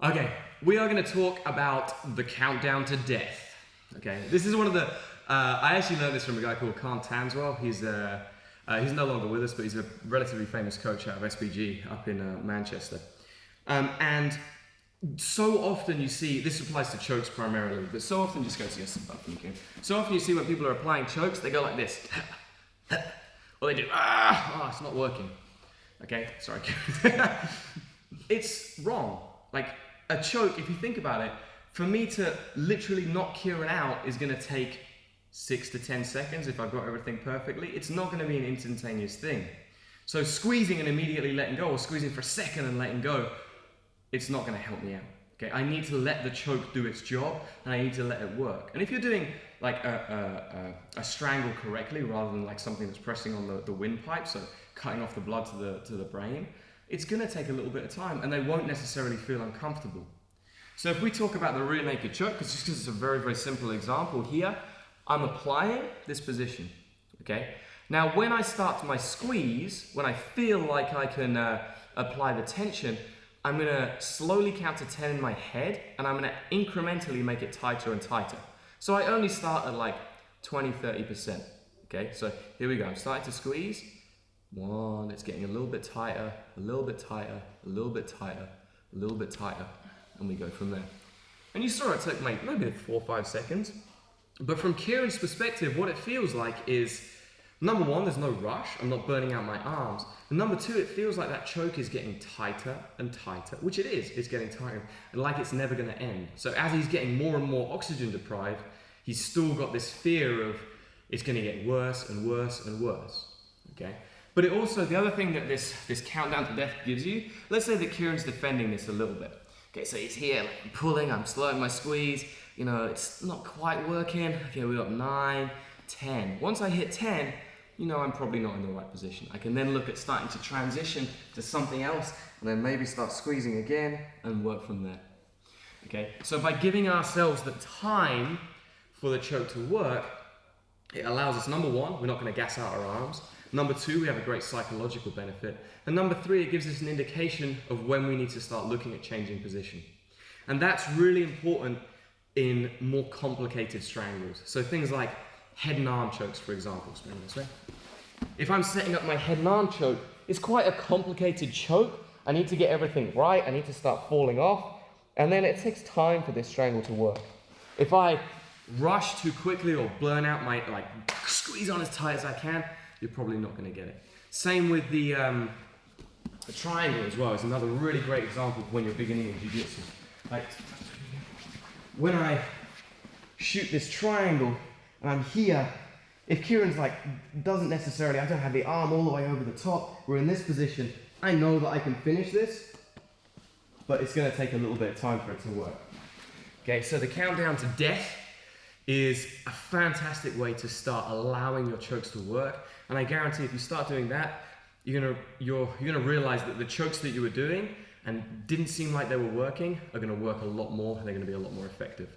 Okay, we are going to talk about the countdown to death. Okay, this is one of the, I actually learned this from a guy called Kant Tanswell. He's no longer with us, but he's a relatively famous coach out of SBG up in Manchester. And so often you see, this applies to chokes primarily, but so often, just go to your button again. So often you see when people are applying chokes, they go like this. Or they do, it's not working. Okay, sorry. It's wrong. Like, a choke, if you think about it, for me to literally knock Kieran out is going to take 6 to 10 seconds if I've got everything perfectly. It's not going to be an instantaneous thing. So squeezing and immediately letting go, or squeezing for a second and letting go, it's not going to help me out. Okay, I need to let the choke do its job, and I need to let it work. And if you're doing like a strangle correctly, rather than like something that's pressing on the windpipe, so cutting off the blood to the brain, it's going to take a little bit of time, and they won't necessarily feel uncomfortable. So if we talk about the rear naked choke, because it's a very, very simple example here, I'm applying this position, okay? Now, when I start my squeeze, when I feel like I can apply the tension, I'm gonna slowly count to 10 in my head, and I'm gonna incrementally make it tighter and tighter. So I only start at like 20, 30%, okay? So here we go, I'm starting to squeeze. 1, it's getting a little bit tighter, a little bit tighter, a little bit tighter, a little bit tighter, and we go from there. And you saw it take maybe 4 or 5 seconds. But from Kieran's perspective, what it feels like is, number 1, there's no rush, I'm not burning out my arms. And number 2, it feels like that choke is getting tighter and tighter, which it is, it's getting tighter, and like it's never gonna end. So as he's getting more and more oxygen deprived, he's still got this fear of it's gonna get worse and worse and worse, okay? But it also, the other thing that this countdown to death gives you, let's say that Kieran's defending this a little bit. Okay, so he's here, like, I'm pulling, I'm slowing my squeeze, you know, it's not quite working. Okay, we got 9, 10. Once I hit 10, you know I'm probably not in the right position. I can then look at starting to transition to something else, and then maybe start squeezing again and work from there. Okay, so by giving ourselves the time for the choke to work, it allows us, number 1, we're not gonna gas out our arms. Number 2, we have a great psychological benefit. And number 3, it gives us an indication of when we need to start looking at changing position. And that's really important in more complicated strangles. So things like head and arm chokes, for example. This way. If I'm setting up my head and arm choke, it's quite a complicated choke. I need to get everything right. I need to start falling off. And then it takes time for this strangle to work. If I rush too quickly or burn out my, squeeze on as tight as I can, you're probably not going to get it. Same with the triangle as well. It's another really great example when you're beginning in Jiu Jitsu. Like, when I shoot this triangle and I'm here, if Kieran's doesn't necessarily, I don't have the arm all the way over the top, we're in this position, I know that I can finish this, but it's going to take a little bit of time for it to work. Okay, so the countdown to death is a fantastic way to start allowing your chokes to work, and I guarantee if you start doing that, you're gonna realize that the chokes that you were doing and didn't seem like they were working are gonna work a lot more, and they're gonna be a lot more effective.